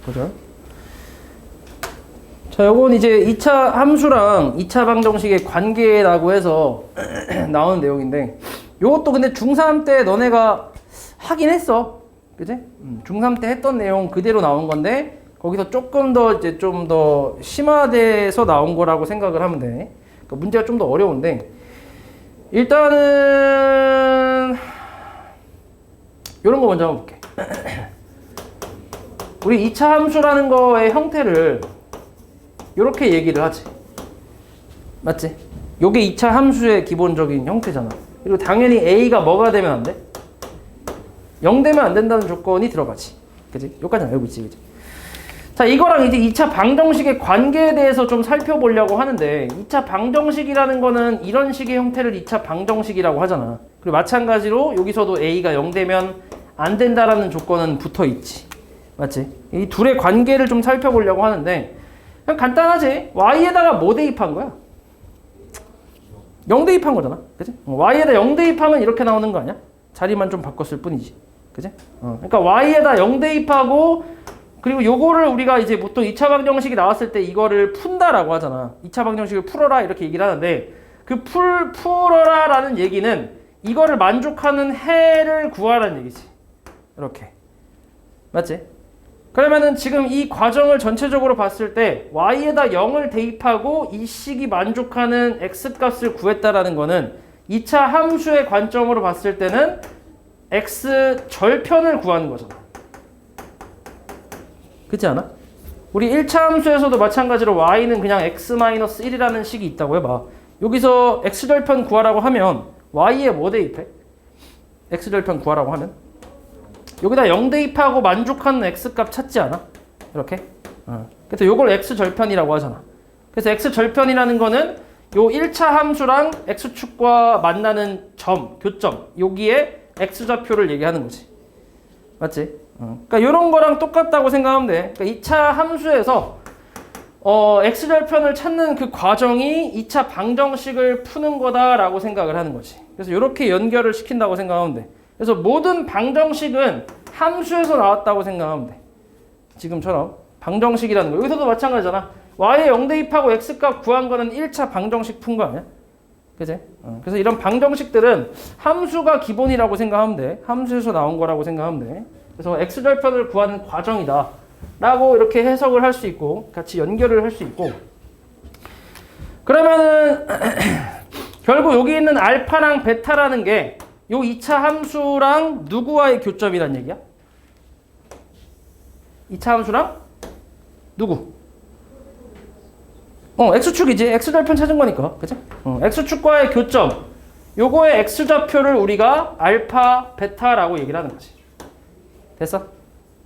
보죠. 자, 요건 이제 2차 함수랑 2차 방정식의 관계라고 해서 나오는 내용인데, 요것도 근데 중3 때 너네가 하긴 했어. 그지? 중3 때 했던 내용 그대로 나온 건데, 거기서 조금 더 이제 좀 더 심화돼서 나온 거라고 생각을 하면 돼. 그러니까 문제가 좀 더 어려운데, 일단은 요런 거 먼저 한번 볼게. 우리 2차 함수라는 거의 형태를 요렇게 얘기를 하지. 맞지? 요게 2차 함수의 기본적인 형태잖아. 그리고 당연히 A가 뭐가 되면 안 돼? 0 되면 안 된다는 조건이 들어가지. 그지? 여기까지는 알고 있지. 그지? 자, 이거랑 이제 2차 방정식의 관계에 대해서 좀 살펴보려고 하는데, 2차 방정식이라는 거는 이런 식의 형태를 2차 방정식이라고 하잖아. 그리고 마찬가지로 여기서도 A가 0 되면 안 된다라는 조건은 붙어 있지. 맞지? 이 둘의 관계를 좀 살펴보려고 하는데, 그냥 간단하지. Y에다가 뭐 대입한 거야? 0 대입한 거잖아. 그치? Y에다 0 대입하면 이렇게 나오는 거 아니야? 자리만 좀 바꿨을 뿐이지. 그치? 그러니까 Y에다 0 대입하고, 그리고 요거를 우리가 이제 보통 2차 방정식이 나왔을 때 이거를 푼다라고 하잖아. 2차 방정식을 풀어라 이렇게 얘기를 하는데, 그 풀어라 라는 얘기는 이거를 만족하는 해를 구하라는 얘기지. 이렇게. 맞지? 그러면은 지금 이 과정을 전체적으로 봤을 때 Y에다 0을 대입하고 이 식이 만족하는 X값을 구했다라는 거는 2차 함수의 관점으로 봤을 때는 X 절편을 구하는 거잖아. 그렇지 않아? 우리 1차 함수에서도 마찬가지로 Y는 그냥 X-1이라는 식이 있다고 해봐. 여기서 X절편 구하라고 하면 Y에 뭐 대입해? X절편 구하라고 하면? 여기다 0 대입하고 만족하는 X값 찾지 않아? 이렇게? 그래서 요걸 X절편이라고 하잖아. 그래서 X절편이라는 거는 요 1차 함수랑 X축과 만나는 점, 교점, 여기에 X좌표를 얘기하는 거지. 맞지? 그러니까 요런 거랑 똑같다고 생각하면 돼. 그러니까 2차 함수에서 X절편을 찾는 그 과정이 2차 방정식을 푸는 거다라고 생각을 하는 거지. 그래서 요렇게 연결을 시킨다고 생각하면 돼. 그래서 모든 방정식은 함수에서 나왔다고 생각하면 돼. 지금처럼 방정식이라는 거. 여기서도 마찬가지잖아. Y에 0 대입하고 X값 구한 거는 1차 방정식 푼 거 아니야? 그치? 그래서 이런 방정식들은 함수가 기본이라고 생각하면 돼. 함수에서 나온 거라고 생각하면 돼. 그래서 X절편을 구하는 과정이다 라고 이렇게 해석을 할 수 있고 같이 연결을 할 수 있고, 그러면은 결국 여기 있는 알파랑 베타라는 게 요 2차 함수랑 누구와의 교점이란 얘기야? 2차 함수랑 누구? X축이지. X절편 찾은 거니까. 그치? X축과의 교점. 요거의 X좌표를 우리가 알파, 베타라고 얘기를 하는 거지. 됐어?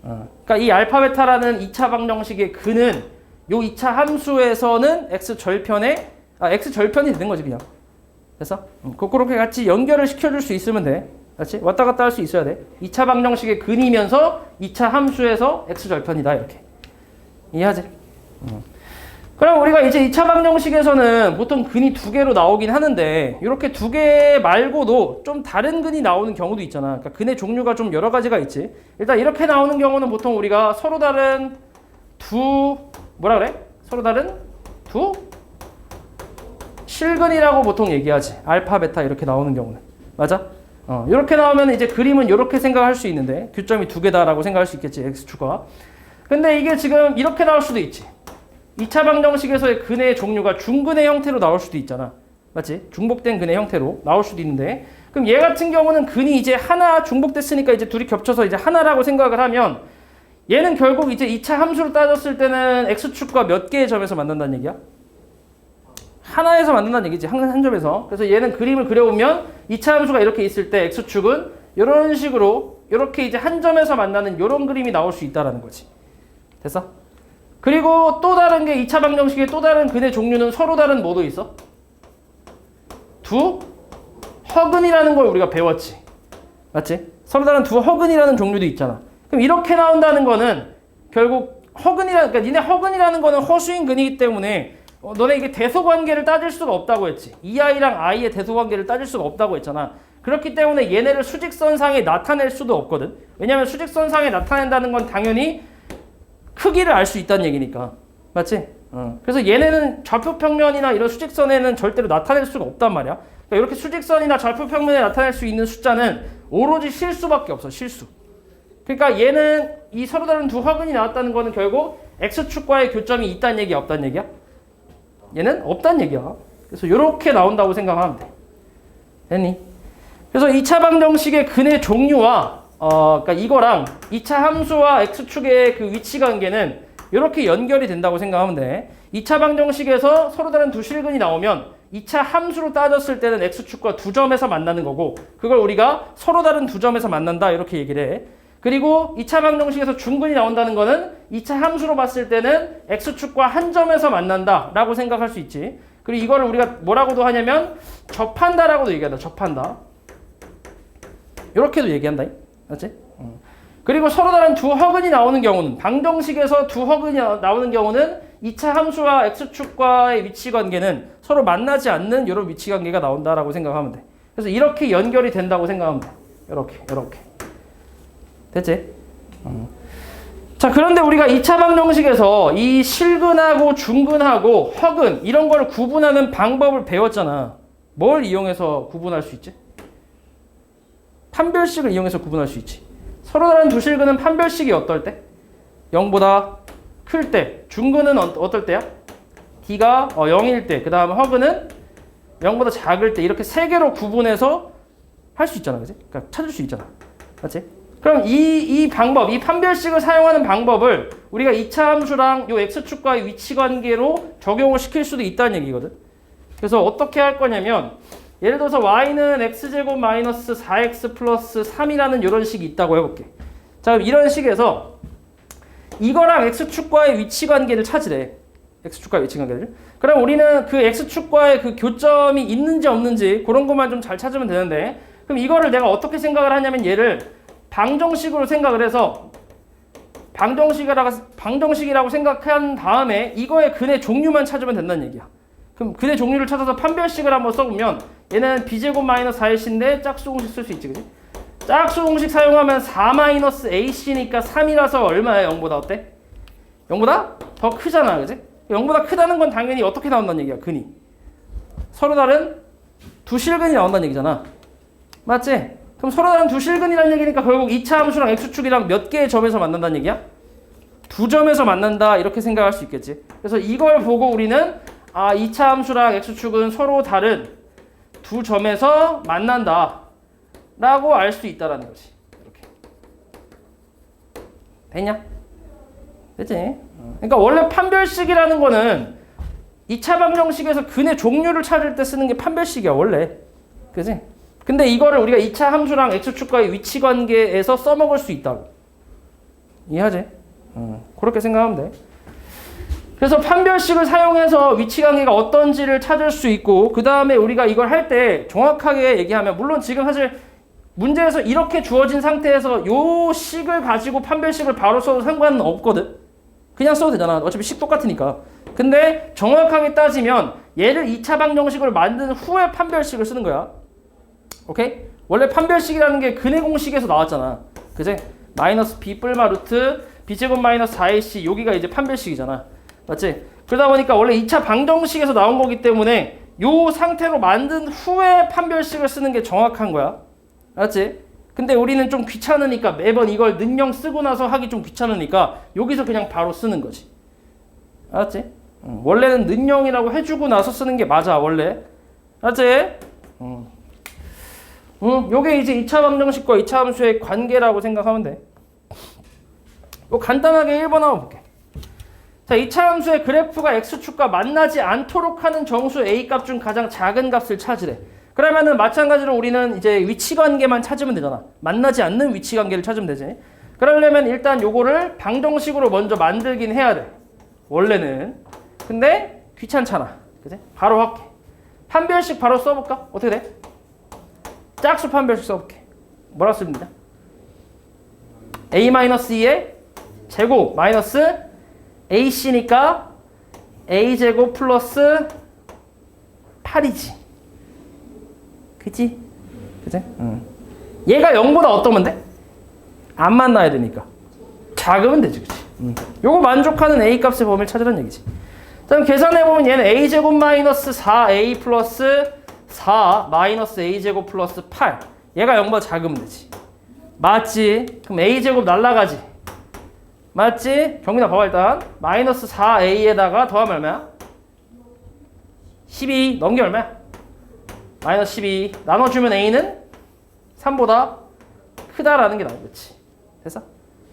그러니까 이 알파, 베타라는 2차 방정식의 근은 요 2차 함수에서는 X절편이 되는 거지, 그냥. 됐어? 그렇게 같이 연결을 시켜줄 수 있으면 돼. 그렇지? 왔다 갔다 할 수 있어야 돼. 2차 방정식의 근이면서 2차 함수에서 X절편이다, 이렇게. 이해하지? 그럼 우리가 이제 2차 방정식에서는 보통 근이 2개로 나오긴 하는데, 이렇게 2개 말고도 좀 다른 근이 나오는 경우도 있잖아. 그러니까 근의 종류가 좀 여러 가지가 있지. 일단 이렇게 나오는 경우는 보통 우리가 서로 다른 서로 다른 실근이라고 보통 얘기하지. 알파, 베타 이렇게 나오는 경우는. 맞아? 이렇게 나오면 이제 그림은 이렇게 생각할 수 있는데, 교점이 2개다라고 생각할 수 있겠지, X축과. 근데 이게 지금 이렇게 나올 수도 있지. 2차 방정식에서의 근의 종류가 중근의 형태로 나올 수도 있잖아. 맞지? 중복된 근의 형태로 나올 수도 있는데, 그럼 얘 같은 경우는 근이 이제 하나 중복됐으니까 이제 둘이 겹쳐서 이제 하나라고 생각을 하면, 얘는 결국 이제 2차 함수로 따졌을 때는 X축과 몇 개의 점에서 만난다는 얘기야? 하나에서 만든다는 얘기지. 한 점에서. 그래서 얘는 그림을 그려보면 2차 함수가 이렇게 있을 때 X축은 이런 식으로 이렇게 이제 한 점에서 만나는 이런 그림이 나올 수 있다라는 거지. 됐어? 그리고 또 다른 게 2차 방정식의 또 다른 근의 종류는 서로 다른 뭐도 있어? 허근이라는 걸 우리가 배웠지. 맞지? 서로 다른 허근이라는 종류도 있잖아. 그럼 이렇게 나온다는 거는 결국 그러니까 니네 허근이라는 거는 허수인 근이기 때문에 너네 이게 대소관계를 따질 수가 없다고 했지. 이 아이랑 아이의 대소관계를 따질 수가 없다고 했잖아. 그렇기 때문에 얘네를 수직선상에 나타낼 수도 없거든. 왜냐하면 수직선상에 나타낸다는 건 당연히 크기를 알 수 있다는 얘기니까. 맞지? 그래서 얘네는 좌표평면이나 이런 수직선에는 절대로 나타낼 수가 없단 말이야. 그러니까 이렇게 수직선이나 좌표평면에 나타낼 수 있는 숫자는 오로지 실수밖에 없어. 실수. 그러니까 얘는 이 서로 다른 두 화근이 나왔다는 거는 결국 x축과의 교점이 있다는 얘기야, 없다는 얘기야? 얘는 없다는 얘기야. 그래서 이렇게 나온다고 생각하면 돼. 됐니? 그래서 2차 방정식의 근의 종류와 그러니까 이거랑 2차 함수와 x축의 그 위치 관계는 이렇게 연결이 된다고 생각하면 돼. 2차 방정식에서 서로 다른 두 실근이 나오면 2차 함수로 따졌을 때는 x축과 두 점에서 만나는 거고, 그걸 우리가 서로 다른 두 점에서 만난다 이렇게 얘기를 해. 그리고 2차 방정식에서 중근이 나온다는 거는 2차 함수로 봤을 때는 x축과 한 점에서 만난다 라고 생각할 수 있지. 그리고 이거를 우리가 뭐라고도 하냐면 접한다라고도 얘기한다. 접한다. 이렇게도 얘기한다. 맞지? 그리고 서로 다른 두 허근이 나오는 경우는, 방정식에서 두 허근이 나오는 경우는 2차 함수와 x축과의 위치 관계는 서로 만나지 않는 이런 위치 관계가 나온다라고 생각하면 돼. 그래서 이렇게 연결이 된다고 생각하면 돼. 이렇게. 됐지? 자, 그런데 우리가 2차 방정식에서 이 실근하고 중근하고 허근 이런 걸 구분하는 방법을 배웠잖아. 뭘 이용해서 구분할 수 있지? 판별식을 이용해서 구분할 수 있지. 서로 다른 두 실근은 판별식이 어떨 때? 0보다 클 때. 중근은 어떨 때야? D가 0일 때. 그 다음 허근은 0보다 작을 때. 이렇게 세 개로 구분해서 할 수 있잖아. 그치? 그러니까 찾을 수 있잖아. 맞지? 그럼 이 방법, 이 판별식을 사용하는 방법을 우리가 2차 함수랑 요 x축과의 위치 관계로 적용을 시킬 수도 있다는 얘기거든. 그래서 어떻게 할 거냐면, 예를 들어서 y는 x제곱 마이너스 4x 플러스 3이라는 이런 식이 있다고 해볼게. 자, 그럼 이런 식에서 이거랑 x축과의 위치 관계를 찾으래. x축과의 위치 관계를. 그럼 우리는 그 x축과의 그 교점이 있는지 없는지 그런 것만 좀 잘 찾으면 되는데, 그럼 이거를 내가 어떻게 생각을 하냐면, 얘를 방정식으로 생각을 해서 방정식이라고 생각한 다음에 이거의 근의 종류만 찾으면 된다는 얘기야. 그럼 근의 종류를 찾아서 판별식을 한번 써보면, 얘는 b제곱 마이너스 4ac인데 짝수 공식 쓸 수 있지, 그지? 짝수 공식 사용하면 4 마이너스 ac니까 3이라서 얼마야? 0보다 어때? 0보다 더 크잖아, 그지? 0보다 크다는 건 당연히 어떻게 나온다는 얘기야, 근이. 서로 다른 두 실근이 나온다는 얘기잖아. 맞지? 그럼 서로 다른 두 실근이라는 얘기니까 결국 2차 함수랑 x축이랑 몇 개의 점에서 만난다는 얘기야? 두 점에서 만난다 이렇게 생각할 수 있겠지. 그래서 이걸 보고 우리는 2차 함수랑 x축은 서로 다른 두 점에서 만난다 라고 알 수 있다라는 거지. 이렇게. 됐냐? 됐지? 그러니까 원래 판별식이라는 거는 2차 방정식에서 근의 종류를 찾을 때 쓰는 게 판별식이야, 원래. 그지? 근데 이거를 우리가 2차 함수랑 x축과의 위치 관계에서 써먹을 수 있다고. 이해하지? 그렇게 생각하면 돼. 그래서 판별식을 사용해서 위치 관계가 어떤지를 찾을 수 있고, 그 다음에 우리가 이걸 할 때 정확하게 얘기하면, 물론 지금 사실 문제에서 이렇게 주어진 상태에서 요 식을 가지고 판별식을 바로 써도 상관은 없거든. 그냥 써도 되잖아. 어차피 식 똑같으니까. 근데 정확하게 따지면 얘를 2차 방정식을 만든 후에 판별식을 쓰는 거야. 오케이? 원래 판별식이라는 게 근의 공식에서 나왔잖아. 그지? 마이너스 b 뿔마 루트 b제곱 마이너스 4ac 여기가 이제 판별식이잖아. 맞지? 그러다 보니까 원래 2차 방정식에서 나온 거기 때문에 요 상태로 만든 후에 판별식을 쓰는 게 정확한 거야. 알았지? 근데 우리는 좀 귀찮으니까 매번 이걸 능령 쓰고 나서 하기 좀 귀찮으니까 여기서 그냥 바로 쓰는 거지. 알았지? 원래는 능령이라고 해주고 나서 쓰는 게 맞아, 원래. 알았지? 요게 이제 2차 방정식과 2차 함수의 관계라고 생각하면 돼. 간단하게 1번 한번 볼게. 자, 2차 함수의 그래프가 x축과 만나지 않도록 하는 정수 a 값 중 가장 작은 값을 찾으래. 그러면은 마찬가지로 우리는 이제 위치 관계만 찾으면 되잖아. 만나지 않는 위치 관계를 찾으면 되지. 그러려면 일단 요거를 방정식으로 먼저 만들긴 해야 돼. 원래는. 근데 귀찮잖아. 그치? 바로 할게. 판별식 바로 써볼까? 어떻게 돼? 짝수 판별식 써볼게. 뭐라 씁니다? a-2의 제곱 마이너스 ac니까 a제곱 플러스 8이지. 그치? 그치? 얘가 0보다 어떠면 돼? 안 만나야 되니까. 작으면 되지, 그치? 요거 만족하는 A 값의 범위를 찾으라는 얘기지. 그럼 계산해보면 얘는 A제곱 마이너스 4A 플러스 4 마이너스 A제곱 플러스 8. 얘가 0보다 작으면 되지. 맞지? 그럼 A제곱 날라가지. 맞지? 경민아 봐봐 일단. 마이너스 4A에다가 더하면 얼마야? 12 넘겨 얼마야? 마이너스 12 나눠주면 A는 3보다 크다라는 게 나오겠지. 됐어?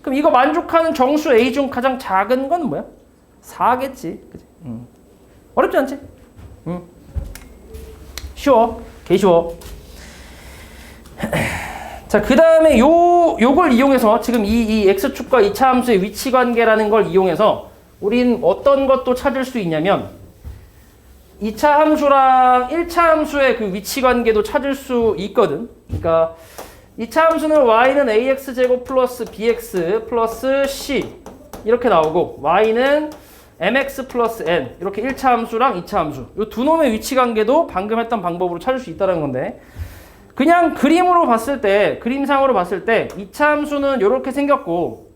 그럼 이거 만족하는 정수 A 중 가장 작은 건 뭐야? 4겠지. 그치? 어렵지 않지? 쉬워. 개 쉬워. 자, 그 다음에 요걸 이용해서 지금 이 X축과 2차 함수의 위치 관계라는 걸 이용해서 우린 어떤 것도 찾을 수 있냐면 2차 함수랑 1차 함수의 그 위치 관계도 찾을 수 있거든. 그러니까 2차 함수는 y는 ax제곱 플러스 bx 플러스 c 이렇게 나오고 y는 mx 플러스 n 이렇게 1차 함수랑 2차 함수 이 두 놈의 위치 관계도 방금 했던 방법으로 찾을 수 있다는 건데 그냥 그림으로 봤을 때 그림상으로 봤을 때 2차 함수는 이렇게 생겼고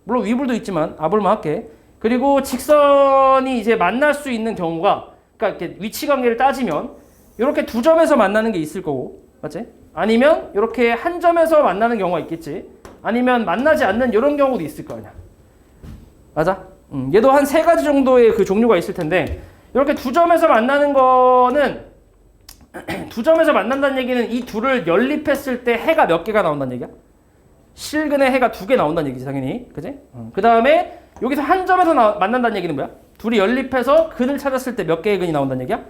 물론 위불도 있지만 아볼만 할게. 그리고 직선이 이제 만날 수 있는 경우가 그러니까 이렇게 위치 관계를 따지면 이렇게 두 점에서 만나는 게 있을 거고 맞지? 아니면 이렇게 한 점에서 만나는 경우가 있겠지. 아니면 만나지 않는 이런 경우도 있을 거 아니야. 맞아? 얘도 한 3가지 정도의 그 종류가 있을 텐데 이렇게 두 점에서 만나는 거는 두 점에서 만난다는 얘기는 이 둘을 연립했을 때 해가 몇 개가 나온다는 얘기야? 실근의 해가 2개 나온다는 얘기지 당연히. 그지? 그 다음에 여기서 한 점에서 만난다는 얘기는 뭐야? 둘이 연립해서 근을 찾았을 때 몇 개의 근이 나온다는 얘기야?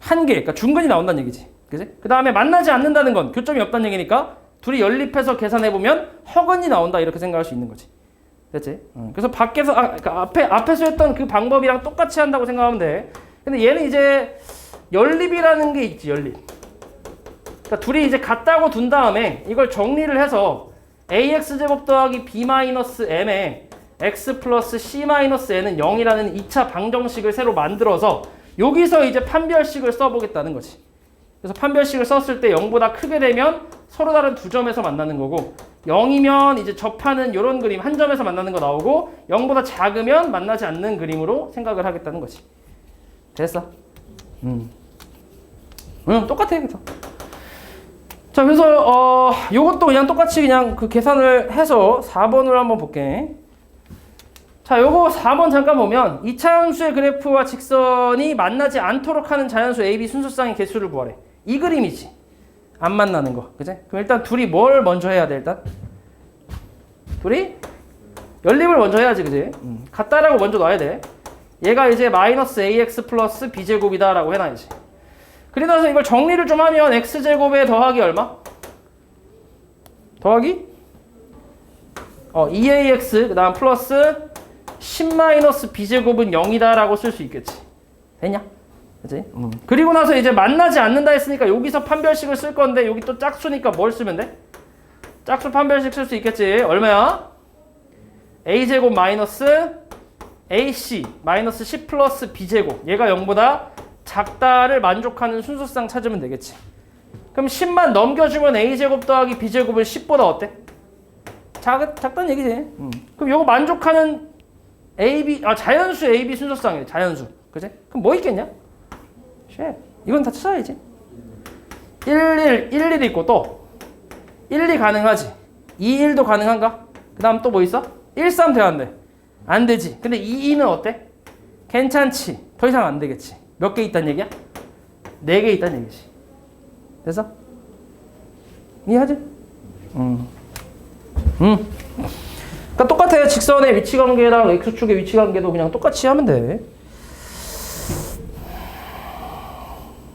1개. 그러니까 중근이 나온다는 얘기지. 그지? 그 다음에 만나지 않는다는 건 교점이 없다는 얘기니까 둘이 연립해서 계산해보면 허근이 나온다 이렇게 생각할 수 있는 거지. 됐지? 그래서 밖에서 그러니까 앞에서 했던 그 방법이랑 똑같이 한다고 생각하면 돼. 근데 얘는 이제 연립이라는 게 있지. 연립. 그러니까 둘이 이제 같다고 둔 다음에 이걸 정리를 해서 ax제곱 더하기 b-m에 x 플러스 c-n은 0이라는 2차 방정식을 새로 만들어서 여기서 이제 판별식을 써보겠다는 거지. 그래서 판별식을 썼을 때 0보다 크게 되면 서로 다른 두 점에서 만나는 거고 0이면 이제 접하는 이런 그림 한 점에서 만나는 거 나오고 0보다 작으면 만나지 않는 그림으로 생각을 하겠다는 거지. 됐어? 똑같아. 그래서. 자, 그래서 요것도 그냥 똑같이 그냥 그 계산을 해서 4번으로 한번 볼게. 자, 요거 4번 잠깐 보면 2차 함수의 그래프와 직선이 만나지 않도록 하는 자연수 A, B 순서쌍의 개수를 구하래. 이 그림이지. 안 만나는 거. 그치? 그럼 일단 둘이 뭘 먼저 해야 돼, 일단? 둘이 연립을 먼저 해야지, 그치? 같다라고 먼저 놔야 돼. 얘가 이제 마이너스 AX 플러스 B제곱이다 라고 해놔야지. 그리고 나서 이걸 정리를 좀 하면 X제곱에 더하기 얼마? 더하기? 2AX, 그 다음 플러스 10-B제곱은 0이다 라고 쓸 수 있겠지. 됐냐? 그치? 그리고 나서 이제 만나지 않는다 했으니까 여기서 판별식을 쓸 건데 여기 또 짝수니까 뭘 쓰면 돼? 짝수 판별식 쓸 수 있겠지. 얼마야? A제곱 마이너스 AC 마이너스 10 플러스 B제곱 얘가 0보다 작다를 만족하는 순서쌍 찾으면 되겠지. 그럼 10만 넘겨주면 A제곱 더하기 B제곱은 10보다 어때? 작다는 얘기지. 그럼 요거 만족하는 자연수 AB 순서쌍이에요. 자연수. 그치? 그럼 뭐 있겠냐? 이건 다 찾아야지. 11 있고 또 12 가능하지. 21도 가능한가? 그 다음 또 뭐 있어? 13 돼야 안 돼. 안 되지. 근데 22는 어때? 괜찮지. 더 이상 안 되겠지. 몇 개 있단 얘기야? 4개 있단 얘기지. 됐어? 이해하지? 그러니까 똑같아요. 직선의 위치 관계랑 X축의 위치 관계도 그냥 똑같이 하면 돼.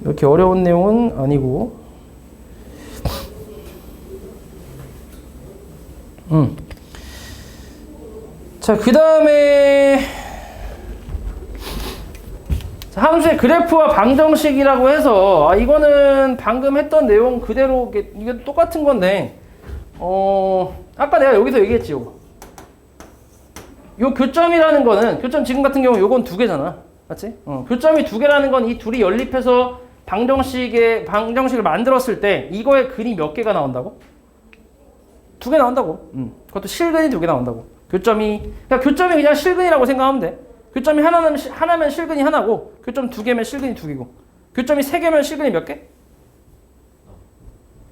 이렇게 어려운 내용은 아니고. 자, 그 다음에 함수의 그래프와 방정식이라고 해서 이거는 방금 했던 내용 그대로 이게 똑같은 건데 아까 내가 여기서 얘기했지. 요 교점이라는 거는 교점 지금 같은 경우 요건 2개잖아. 맞지? 교점이 2개라는 건 이 둘이 연립해서 방정식을 만들었을 때 이거의 근이 몇 개가 나온다고? 2개 나온다고. 그것도 실근이 2개 나온다고. 그러니까 교점이 그냥 실근이라고 생각하면 돼. 교점이 하나면 실근이 하나고, 교점 두 개면 실근이 두 개고, 교점이 세 개면 실근이 몇 개?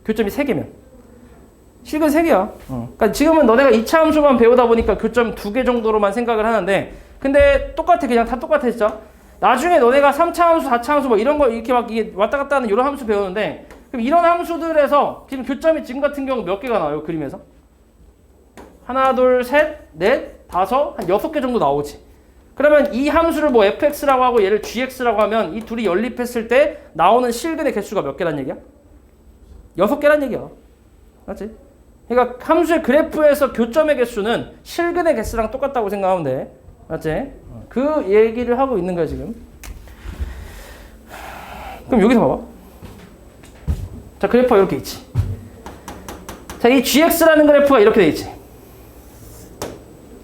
교점이 세 개면 실근 세 개야. 그러니까 지금은 너네가 2차 함수만 배우다 보니까 교점 두 개 정도로만 생각을 하는데, 근데 똑같아. 그냥 다 똑같아, 진짜. 나중에 너네가 3차 함수, 4차 함수 뭐 이런 거 이렇게 막 이게 왔다 갔다 하는 이런 함수 배우는데, 그럼 이런 함수들에서 지금 교점이 지금 같은 경우 몇 개가 나와요, 그림에서? 하나, 둘, 셋, 넷, 다섯, 한 6개 정도 나오지. 그러면 이 함수를 뭐 fx라고 하고 얘를 gx라고 하면 이 둘이 연립했을 때 나오는 실근의 개수가 몇 개란 얘기야? 6개란 얘기야. 맞지? 그러니까 함수의 그래프에서 교점의 개수는 실근의 개수랑 똑같다고 생각하면 돼. 맞지? 그 얘기를 하고 있는 거야, 지금. 그럼 여기서 봐봐. 자, 그래프가 이렇게 있지. 자, 이 gx라는 그래프가 이렇게 돼 있지.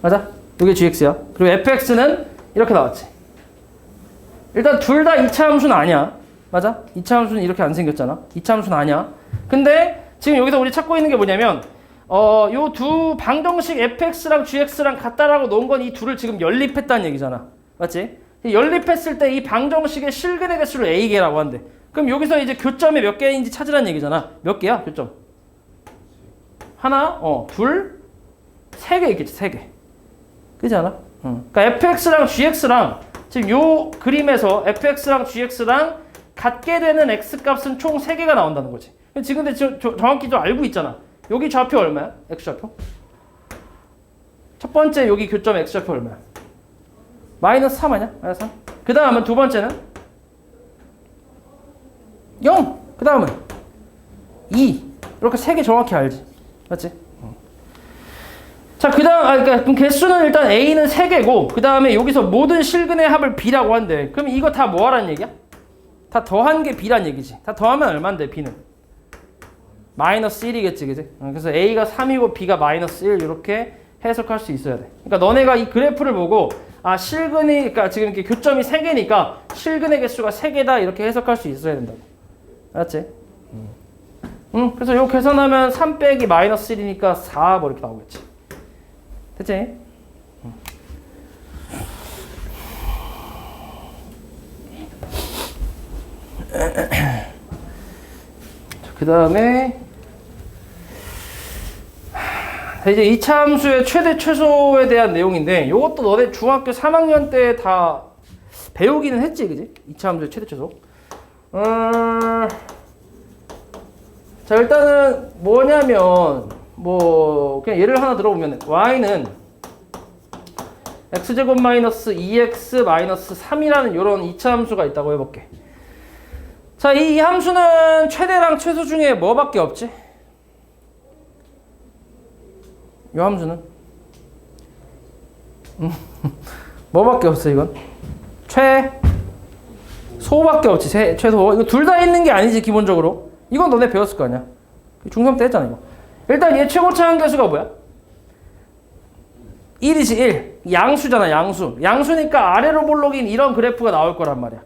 맞아? 이게 gx야. 그리고 fx는 이렇게 나왔지. 일단 둘 다 2차 함수는 아니야. 맞아? 2차 함수는 이렇게 안 생겼잖아. 2차 함수는 아니야. 근데 지금 여기서 우리 찾고 있는 게 뭐냐면 요 두 방정식 fx랑 gx랑 같다라고 놓은 건 이 둘을 지금 연립했다는 얘기잖아. 맞지? 연립했을 때 이 방정식의 실근의 개수를 a개라고 한대. 그럼 여기서 이제 교점이 몇 개인지 찾으라는 얘기잖아. 몇 개야? 교점. 하나, 둘, 세 개 있겠지. 세 개. 그렇지 않아? 그러니까 fx랑 gx랑 지금 요 그림에서 fx랑 gx랑 같게 되는 x값은 총 3개가 나온다는 거지. 지금 근데 정확히 좀 알고 있잖아. 여기 좌표 얼마야? x좌표? 첫 번째 여기 교점 x좌표 얼마야? 마이너스 3 아니야? 마이너스 3. 그 다음은 두 번째는 0. 그 다음은 2. 이렇게 3개 정확히 알지. 맞지? 자, 그 다음, 그럼 개수는 일단 A는 3개고, 그 다음에 여기서 모든 실근의 합을 B라고 한대. 그럼 이거 다 뭐 하라는 얘기야? 다 더한 게 B란 얘기지. 다 더하면 얼만데, B는? 마이너스 1이겠지, 그지? 그래서 A가 3이고 B가 마이너스 1, 이렇게 해석할 수 있어야 돼. 그러니까 너네가 이 그래프를 보고, 실근이, 그러니까 지금 이렇게 교점이 3개니까 실근의 개수가 3개다, 이렇게 해석할 수 있어야 된다고. 알았지? 그래서 이거 계산하면 3 빼기 마이너스 1이니까 4 뭐 이렇게 나오겠지. 됐지? 그 다음에 이제 2차 함수의 최대 최소에 대한 내용인데 이것도 너네 중학교 3학년 때 다 배우기는 했지, 그지? 2차 함수의 최대 최소. 자, 일단은 뭐냐면 그냥 예를 하나 들어보면 y는 x제곱 마이너스 2x 마이너스 3이라는 이런 2차 함수가 있다고 해볼게. 자, 이 함수는 최대랑 최소 중에 뭐밖에 없지? 이 함수는 뭐밖에 없어, 이건? 최소밖에 없지. 최소. 이거 둘 다 있는 게 아니지, 기본적으로. 이건 너네 배웠을 거 아니야. 중3 때 했잖아, 이거. 일단 얘 최고차 한계수가 뭐야? 1이지, 1. 양수잖아, 양수. 양수니까 아래로 볼록인 이런 그래프가 나올 거란 말이야.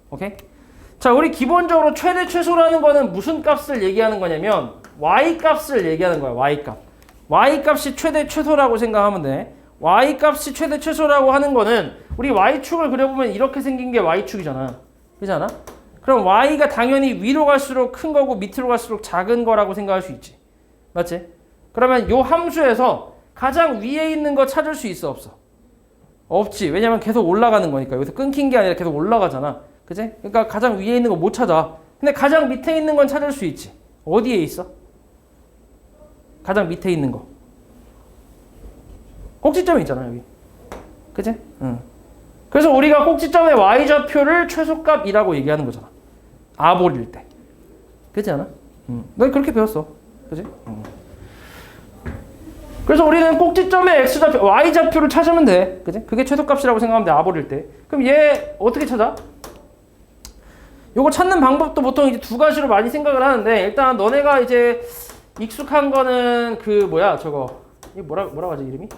오케이? 자, 우리 기본적으로 최대 최소라는 거는 무슨 값을 얘기하는 거냐면 y 값을 얘기하는 거야, y 값. y 값이 최대 최소라고 생각하면 돼. y 값이 최대 최소라고 하는 거는 우리 y축을 그려보면 이렇게 생긴 게 y축이잖아. 그렇지 않아? 그럼 y가 당연히 위로 갈수록 큰 거고 밑으로 갈수록 작은 거라고 생각할 수 있지. 맞지? 그러면 요 함수에서 가장 위에 있는 거 찾을 수 있어, 없어? 없지. 왜냐면 계속 올라가는 거니까. 여기서 끊긴 게 아니라 계속 올라가잖아. 그치? 그러니까 가장 위에 있는 거 못 찾아. 근데 가장 밑에 있는 건 찾을 수 있지. 어디에 있어? 가장 밑에 있는 거. 꼭지점에 있잖아, 여기. 그치? 응. 그래서 우리가 꼭지점의 y좌표를 최소값이라고 얘기하는 거잖아. 아볼일 때. 그렇지 않아? 너 그렇게 배웠어. 그치? 그래서 우리는 꼭지점의 x좌표, y좌표를 찾으면 돼. 그치? 그게 최소값이라고 생각하면 돼, 아볼일 때. 그럼 얘 어떻게 찾아? 요거 찾는 방법도 보통 이제 두 가지로 많이 생각을 하는데, 일단 너네가 이제 익숙한 거는 이게 뭐라고 하지, 이름이?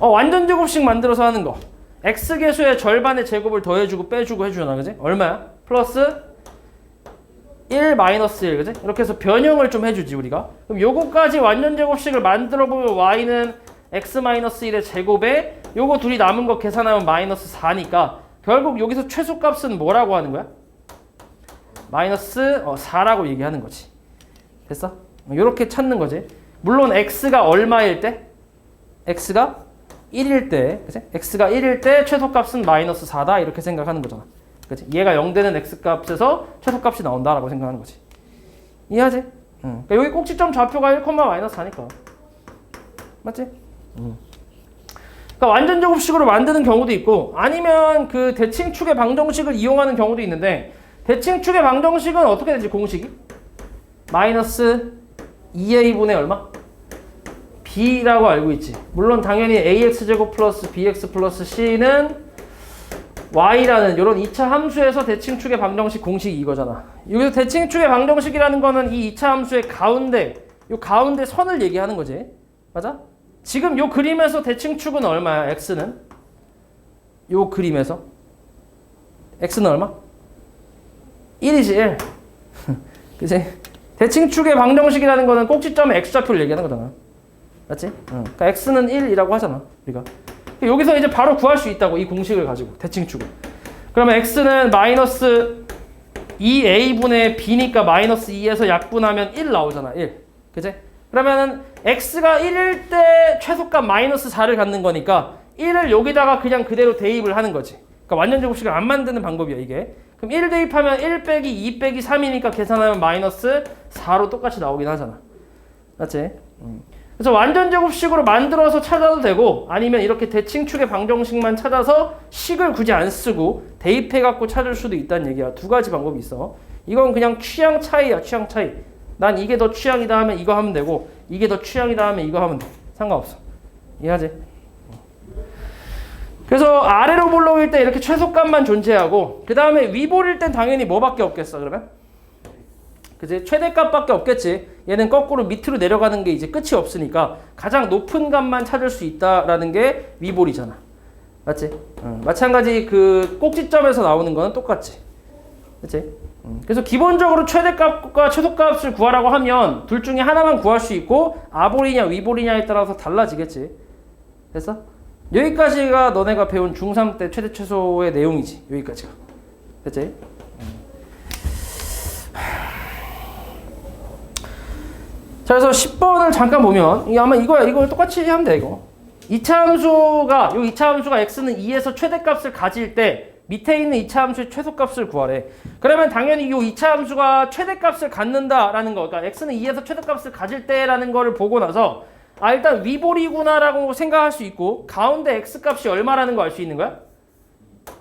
완전 제곱식 만들어서 하는 거. x계수의 절반의 제곱을 더해주고 빼주고 해주잖아, 그지? 얼마야? 플러스 1 마이너스 1, 그지? 이렇게 해서 변형을 좀 해주지, 우리가. 그럼 요거까지 완전 제곱식을 만들어 보면 y는 x 마이너스 1의 제곱에 요거 둘이 남은 거 계산하면 마이너스 4니까 결국 여기서 최소값은 뭐라고 하는 거야? 마이너스 4라고 얘기하는 거지. 됐어? 요렇게 찾는 거지. 물론 x가 얼마일 때? x가 1일 때, 그치? x가 1일 때 최소값은 마이너스 4다 이렇게 생각하는 거잖아. 그치? 얘가 0 되는 x값에서 최소값이 나온다라고 생각하는 거지. 이해하지? 그러니까 여기 꼭지점 좌표가 1, 마이너스 4니까. 맞지? 그러니까 완전 제곱식으로 만드는 경우도 있고 아니면 그 대칭축의 방정식을 이용하는 경우도 있는데 대칭축의 방정식은 어떻게 되지? 공식이? 마이너스 2a분의 얼마? b라고 알고 있지. 물론 당연히 ax제곱 플러스 bx 플러스 c는 y라는 이런 2차 함수에서 대칭축의 방정식 공식이 이거잖아. 여기서 대칭축의 방정식이라는 거는 이 2차 함수의 가운데, 요 가운데 선을 얘기하는 거지. 맞아? 지금 요 그림에서 대칭축은 얼마야? x는? 요 그림에서 x는 얼마? 1이지 1. 그치? 대칭축의 방정식이라는 거는 꼭지점의 x좌표를 얘기하는 거잖아. 맞지? 그러니까 x는 1이라고 하잖아, 우리가. 여기서 이제 바로 구할 수 있다고, 이 공식을 가지고, 대칭축을. 그러면 x는 마이너스 2a분의 b니까 마이너스 2에서 약분하면 1 나오잖아, 1. 그치? 그러면은 x가 1일 때 최소값 마이너스 4를 갖는 거니까 1을 여기다가 그냥 그대로 대입을 하는 거지. 그러니까 완전 제곱식을 안 만드는 방법이야, 이게. 그럼 1 대입하면 1 빼기 2 빼기 3이니까 계산하면 마이너스 4로 똑같이 나오긴 하잖아. 맞지? 그래서 완전 제곱식으로 만들어서 찾아도 되고 아니면 이렇게 대칭축의 방정식만 찾아서 식을 굳이 안 쓰고 대입해갖고 찾을 수도 있다는 얘기야. 두 가지 방법이 있어. 이건 그냥 취향 차이야, 취향 차이. 난 이게 더 취향이다 하면 이거 하면 되고 이게 더 취향이다 하면 이거 하면 돼. 상관없어. 이해하지? 그래서 아래로 볼록일 때 이렇게 최소값만 존재하고 그 다음에 위볼일 땐 당연히 뭐밖에 없겠어, 그러면? 그치? 최대값밖에 없겠지. 얘는 거꾸로 밑으로 내려가는 게 이제 끝이 없으니까 가장 높은 값만 찾을 수 있다라는 게 위볼이잖아. 맞지? 마찬가지 그 꼭지점에서 나오는 거는 똑같지. 그치? 그래서 기본적으로 최대값과 최소값을 구하라고 하면 둘 중에 하나만 구할 수 있고 아볼이냐 위볼이냐에 따라서 달라지겠지. 됐어? 여기까지가 너네가 배운 중3 때 최대 최소의 내용이지. 여기까지가. 됐지? 자, 그래서 10번을 잠깐 보면 아마 이거야. 이걸 똑같이 하면 돼, 이거. 2차 함수가 요 2차 함수가 x는 2에서 최대값을 가질 때 밑에 있는 2차 함수의 최소값을 구하래. 그러면 당연히 요 2차 함수가 최대값을 갖는다라는 거. 그러니까 x는 2에서 최대값을 가질 때라는 거를 보고 나서 일단 위볼이구나라고 생각할 수 있고 가운데 x값이 얼마라는 거 알 수 있는 거야?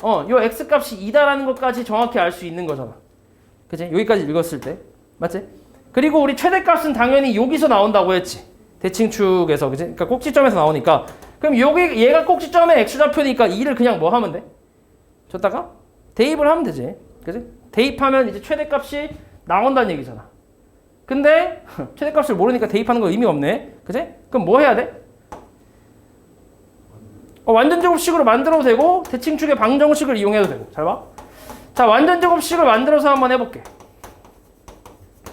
요 x값이 2다라는 것까지 정확히 알 수 있는 거잖아. 그치? 여기까지 읽었을 때. 맞지? 그리고 우리 최대값은 당연히 여기서 나온다고 했지. 대칭축에서, 그치? 그러니까 꼭지점에서 나오니까. 그럼 여기, 얘가 꼭지점의 x좌표니까 2를 그냥 뭐 하면 돼? 줬다가 대입을 하면 되지. 그치? 대입하면 이제 최대값이 나온다는 얘기잖아. 근데 최대값을 모르니까 대입하는 거 의미가 없네. 그치? 그럼 뭐 해야 돼? 완전 제곱식으로 만들어도 되고 대칭축의 방정식을 이용해도 되고. 잘 봐. 자, 완전 제곱식을 만들어서 한번 해볼게.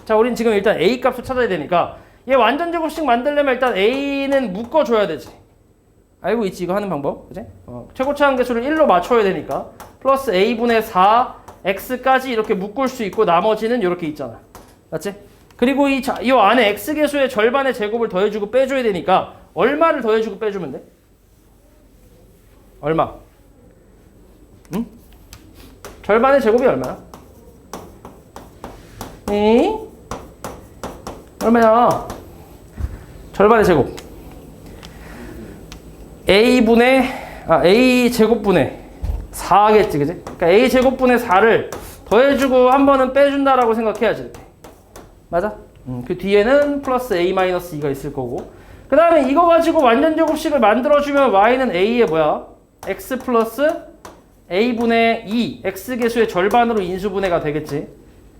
자, 우린 지금 일단 a 값을 찾아야 되니까 얘 완전 제곱식 만들려면 일단 a는 묶어줘야 되지. 알고 있지? 이거 하는 방법. 그치? 최고차 한계수를 1로 맞춰야 되니까 플러스 a분의 4 x까지 이렇게 묶을 수 있고 나머지는 이렇게 있잖아. 맞지? 그리고 이 안에 x계수의 절반의 제곱을 더해주고 빼줘야 되니까 얼마를 더해주고 빼주면 돼? 얼마? 응? 절반의 제곱이 얼마야? 얼마야? 절반의 제곱. a 제곱분의 4겠지, 그지? 그러니까 a 제곱분의 4를 더해주고 한 번은 빼준다라고 생각해야지. 맞아? 그 뒤에는 플러스 a-2가 있을 거고. 그 다음에 이거 가지고 완전 제곱식을 만들어주면 y는 a의 뭐야? x 플러스 a분의 2, x계수의 절반으로 인수분해가 되겠지.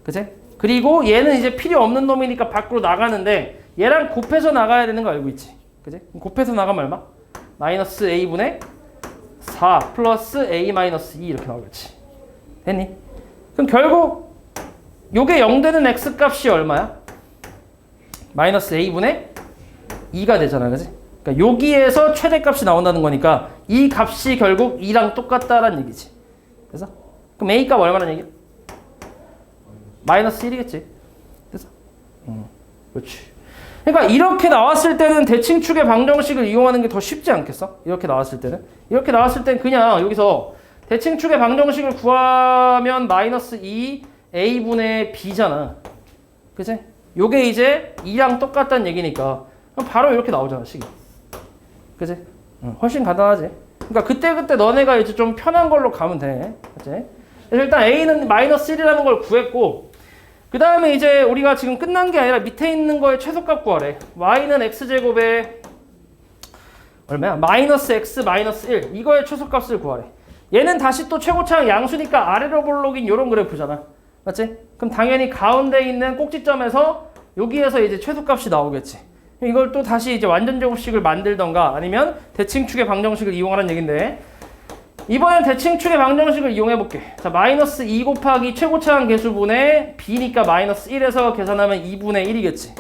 그치? 그리고 얘는 이제 필요 없는 놈이니까 밖으로 나가는데 얘랑 곱해서 나가야 되는 거 알고 있지? 그치? 곱해서 나가면 얼마? 마이너스 a분의 4 플러스 a-2 이렇게 나오겠지. 됐니? 그럼 결국 요게 0 되는 x 값이 얼마야? 마이너스 a분의 2가 되잖아, 그지? 그러니까 여기에서 최대값이 나온다는 거니까 이 값이 결국 2랑 똑같다라는 얘기지. 그래서 그럼 a 값 얼마라는 얘기야? 마이너스 1이겠지. 그래서 그렇지. 그러니까 이렇게 나왔을 때는 대칭축의 방정식을 이용하는 게 더 쉽지 않겠어? 이렇게 나왔을 때는. 이렇게 나왔을 땐 그냥 여기서 대칭축의 방정식을 구하면 마이너스 2 a분의 b잖아. 그치? 요게 이제 2랑 똑같다는 얘기니까 그럼 바로 이렇게 나오잖아, 식이. 그치? 훨씬 간단하지. 그러니까 그때 너네가 이제 좀 편한 걸로 가면 돼. 그치? 일단 a는 마이너스 1이라는 걸 구했고, 그 다음에 이제 우리가 지금 끝난 게 아니라 밑에 있는 거의 최소값 구하래. y는 x제곱에 얼마야? 마이너스 x 마이너스 1 이거의 최소값을 구하래. 얘는 다시 또 최고차항 양수니까 아래로 볼록인 요런 그래프잖아. 맞지? 그럼 당연히 가운데 있는 꼭지점에서 여기에서 이제 최소값이 나오겠지. 이걸 또 다시 이제 완전제곱식을 만들던가 아니면 대칭축의 방정식을 이용하라는 얘긴데, 이번엔 대칭축의 방정식을 이용해 볼게. 자, 마이너스 2 곱하기 최고차항 계수분의 b니까 마이너스 1에서 계산하면 2분의 1이겠지.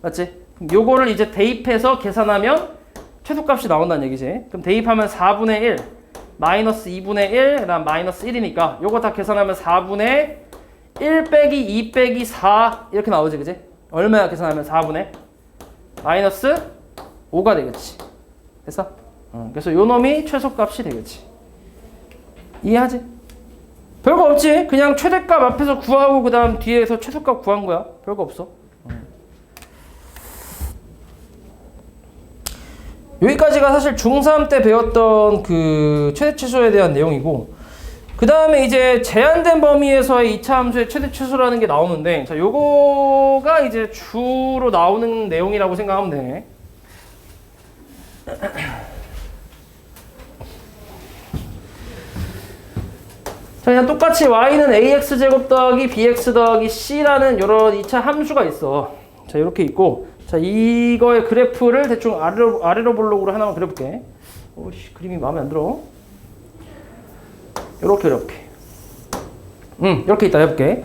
맞지? 그럼 요거를 이제 대입해서 계산하면 최소값이 나온다는 얘기지. 그럼 대입하면 4분의 1, 마이너스 2분의 1, 그 다음 마이너스 1이니까 요거 다 계산하면 4분의 1 빼기 2 빼기 4 이렇게 나오지, 그지? 얼마야 계산하면 4분의? 마이너스 5가 되겠지. 됐어? 그래서 요 놈이 최소값이 되겠지. 이해하지? 별거 없지. 그냥 최대값 앞에서 구하고 그 다음 뒤에서 최소값 구한 거야. 별거 없어. 여기까지가 사실 중3 때 배웠던 그 최대 최소에 대한 내용이고, 그 다음에 이제 제한된 범위에서의 2차 함수의 최대 최소라는 게 나오는데, 자, 요거가 이제 주로 나오는 내용이라고 생각하면 돼. 자, 그냥 똑같이 y는 ax제곱 더하기 bx 더하기 c라는 요런 2차 함수가 있어. 자, 이렇게 있고, 자, 이거의 그래프를 대충 아래로 볼록으로 하나만 그려볼게. 오씨, 그림이 마음에 안 들어. 이렇게 이렇게 있다 해볼게.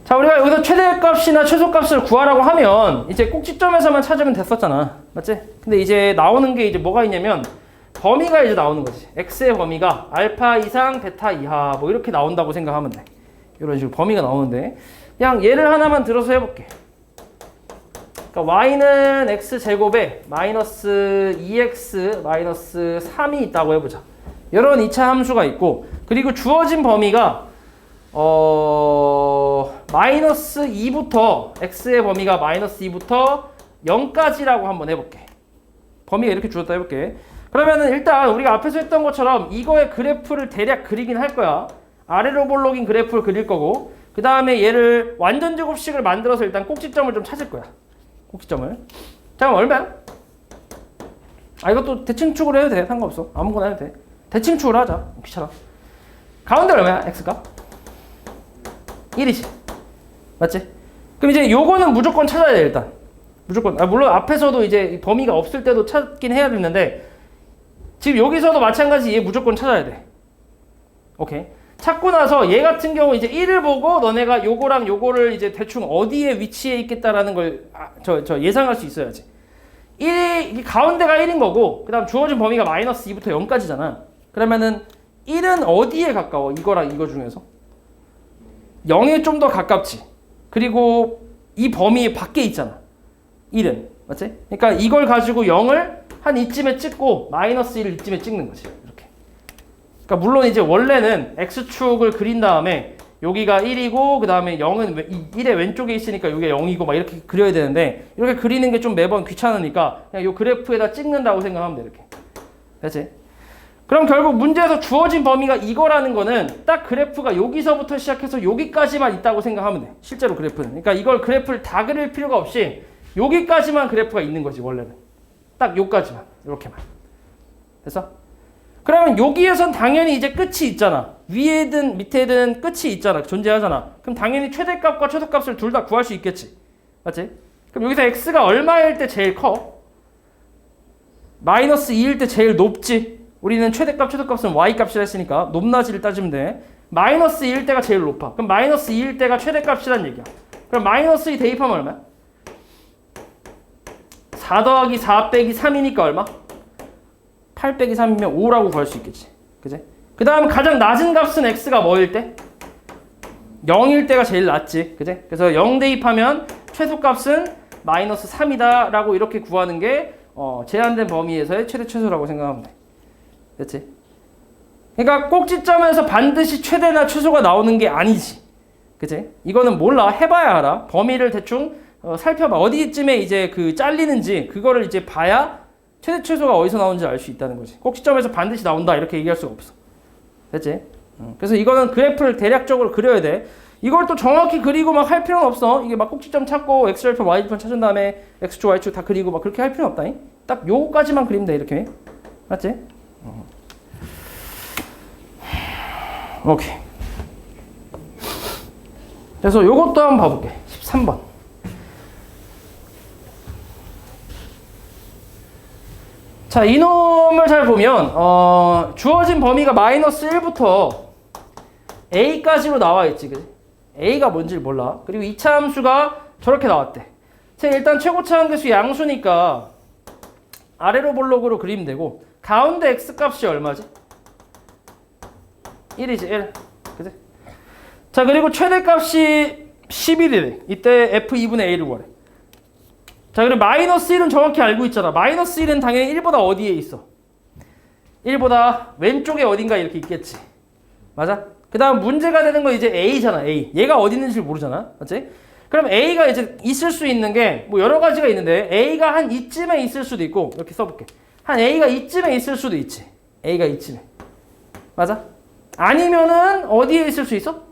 자, 우리가 여기서 최대값이나 최소값을 구하라고 하면 이제 꼭지점에서만 찾으면 됐었잖아, 맞지? 근데 이제 나오는 게 이제 뭐가 있냐면 범위가 이제 나오는 거지. x의 범위가 알파 이상 베타 이하 뭐 이렇게 나온다고 생각하면 돼. 이런 식으로 범위가 나오는데, 그냥 얘를 하나만 들어서 해볼게. 그러니까 y는 x제곱에 마이너스 2x 마이너스 3이 있다고 해보자. 이런 2차 함수가 있고, 그리고 주어진 범위가 마이너스 2부터 x의 범위가 마이너스 2부터 0까지라고 한번 해볼게. 범위가 이렇게 주어졌다 해볼게. 그러면은 일단 우리가 앞에서 했던 것처럼 이거의 그래프를 대략 그리긴 할 거야. 아래로 볼록인 그래프를 그릴 거고, 그 다음에 얘를 완전제곱식을 만들어서 일단 꼭지점을 좀 찾을 거야. 꼭지점을. 자, 그럼 얼마야? 이것도 대칭축으로 해도 돼. 상관없어. 아무거나 해도 돼. 대칭축으로 하자. 귀찮아. 가운데 얼마야? x가? 1이지. 맞지? 그럼 이제 요거는 무조건 찾아야 돼, 일단. 무조건. 물론 앞에서도 이제 범위가 없을 때도 찾긴 해야 되는데, 지금 여기서도 마찬가지 얘 무조건 찾아야 돼. 오케이. 찾고 나서 얘 같은 경우 이제 1을 보고 너네가 요거랑 요거를 이제 대충 어디에 위치해 있겠다라는 걸 예상할 수 있어야지. 1이 가운데가 1인 거고, 그 다음 주어진 범위가 마이너스 2부터 0까지잖아. 그러면은 1은 어디에 가까워? 이거랑 이거 중에서 0에 좀 더 가깝지. 그리고 이 범위 밖에 있잖아, 1은. 맞지? 그러니까 이걸 가지고 0을 한 이쯤에 찍고 마이너스 1을 이쯤에 찍는 거지. 이렇게. 그러니까 물론 이제 원래는 x축을 그린 다음에 여기가 1이고 그 다음에 0은 1의 왼쪽에 있으니까 여기가 0이고 막 이렇게 그려야 되는데, 이렇게 그리는 게 좀 매번 귀찮으니까 그냥 이 그래프에다 찍는다고 생각하면 돼. 이렇게. 됐지? 그럼 결국 문제에서 주어진 범위가 이거라는 거는 딱 그래프가 여기서부터 시작해서 여기까지만 있다고 생각하면 돼. 실제로 그래프는. 그러니까 이걸 그래프를 다 그릴 필요가 없이 여기까지만 그래프가 있는 거지, 원래는. 딱 여기까지만. 이렇게만. 됐어? 그러면 여기에선 당연히 이제 끝이 있잖아. 위에든 밑에든 끝이 있잖아. 존재하잖아. 그럼 당연히 최대값과 최소값을 둘 다 구할 수 있겠지. 맞지? 그럼 여기서 x가 얼마일 때 제일 커? 마이너스 2일 때 제일 높지. 우리는 최대값, 최소값은 y값이라 했으니까 높낮이를 따지면 돼. 마이너스 2일 때가 제일 높아. 그럼 마이너스 2일 때가 최대값이란 얘기야. 그럼 마이너스 2 대입하면 얼마야? 4 더하기 4 빼기 3이니까 얼마? 8 빼기 3이면 5라고 구할 수 있겠지. 그지? 그 다음 가장 낮은 값은 x가 뭐일 때? 0일 때가 제일 낮지. 그지? 그래서 0 대입하면 최소값은 마이너스 3이다 라고 이렇게 구하는 게 제한된 범위에서의 최대 최소라고 생각하면 돼. 됐지? 그러니까 꼭지점에서 반드시 최대나 최소가 나오는 게 아니지. 그치? 이거는 몰라. 해봐야 알아. 범위를 대충 살펴봐. 어디쯤에 이제 그 잘리는지 그거를 이제 봐야 최대 최소가 어디서 나오는지 알 수 있다는 거지. 꼭지점에서 반드시 나온다 이렇게 얘기할 수가 없어. 됐지? 그래서 이거는 그래프를 대략적으로 그려야 돼. 이걸 또 정확히 그리고 막 할 필요는 없어. 이게 막 꼭지점 찾고 x절편 y절편 찾은 다음에 x축 y축 다 그리고 막 그렇게 할 필요는 없다니. 딱 요거까지만 그리면 돼 이렇게. 맞지? 오케이. 그래서 요것도 한번 봐볼게. 13번. 자, 이놈을 잘 보면 주어진 범위가 마이너스 1부터 a까지로 나와 있지. 그치? a가 뭔지 몰라. 그리고 2차 함수가 저렇게 나왔대. 자, 일단 최고차 함수 양수니까 아래로 볼록으로 그리면 되고 가운데 x값이 얼마지? 1이지 1. 그치? 자, 그리고 최대값이 11이래. 이때 f2분의 a를 구하래. 자, 그리고 마이너스 1은 정확히 알고 있잖아. 마이너스 1은 당연히 1보다 어디에 있어? 1보다 왼쪽에 어딘가 이렇게 있겠지. 맞아? 그 다음 문제가 되는 거 이제 a잖아. a. 얘가 어디 있는지 모르잖아. 맞지? 그럼 a가 이제 있을 수 있는 게 뭐 여러 가지가 있는데 a가 한 이쯤에 있을 수도 있고 이렇게 써볼게. 한 a가 이쯤에 있을 수도 있지. a가 이쯤에. 맞아? 아니면은 어디에 있을 수 있어?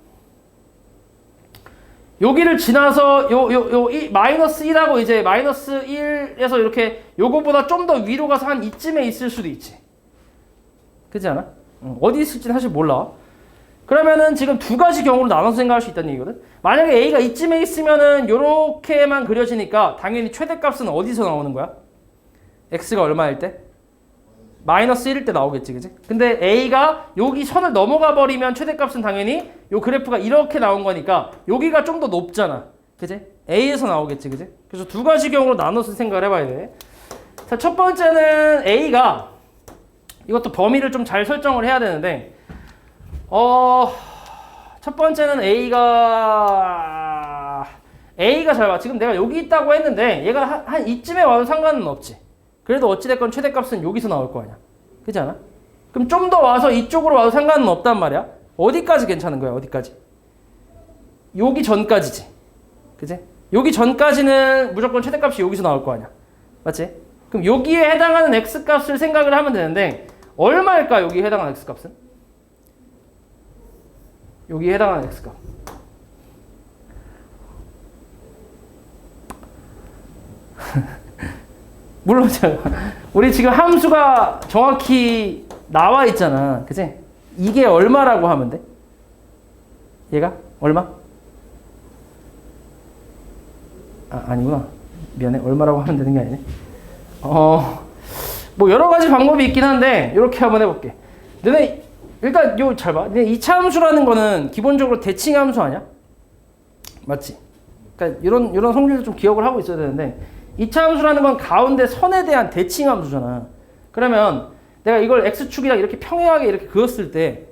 여기를 지나서 마이너스 1하고 이제 마이너스 1에서 이렇게 요거보다 좀 더 위로 가서 한 이쯤에 있을 수도 있지. 그렇지 않아? 어디 있을지는 사실 몰라. 그러면은 지금 두 가지 경우로 나눠서 생각할 수 있다는 얘기거든. 만약에 A가 이쯤에 있으면은 요렇게만 그려지니까 당연히 최대값은 어디서 나오는 거야? X가 얼마일 때? 마이너스 1일 때 나오겠지, 그지? 근데 A가 여기 선을 넘어가 버리면 최대값은 당연히 요 그래프가 이렇게 나온 거니까 여기가 좀 더 높잖아. 그지? A에서 나오겠지, 그지? 그래서 두 가지 경우로 나눠서 생각을 해봐야 돼. 자, 첫 번째는 A가 이것도 범위를 좀 잘 설정을 해야 되는데 첫 번째는 A가 잘 봐. 지금 내가 여기 있다고 했는데 얘가 한 이쯤에 와도 상관은 없지. 그래도 어찌됐건 최대값은 여기서 나올 거 아니야. 그렇지 않아? 그럼 좀 더 와서 이쪽으로 와도 상관은 없단 말이야. 어디까지 괜찮은 거야? 어디까지? 여기 전까지지. 그치? 여기 전까지는 무조건 최대값이 여기서 나올 거 아니야. 맞지? 그럼 여기에 해당하는 x값을 생각을 하면 되는데 얼마일까? 여기에 해당하는 x값은? 여기에 해당하는 x값. 물론 우리 지금 함수가 정확히 나와 있잖아. 그치? 이게 얼마라고 하면 돼? 얘가? 얼마? 아니구나. 미안해. 얼마라고 하면 되는 게 아니네. 뭐 여러 가지 방법이 있긴 한데 이렇게 한번 해볼게. 너네 일단 요 잘 봐. 2차 함수라는 거는 기본적으로 대칭 함수 아니야? 맞지? 그러니까 이런 성질도 좀 기억을 하고 있어야 되는데 2차 함수라는 건 가운데 선에 대한 대칭 함수잖아. 그러면 내가 이걸 x축이랑 이렇게 평행하게 이렇게 그었을 때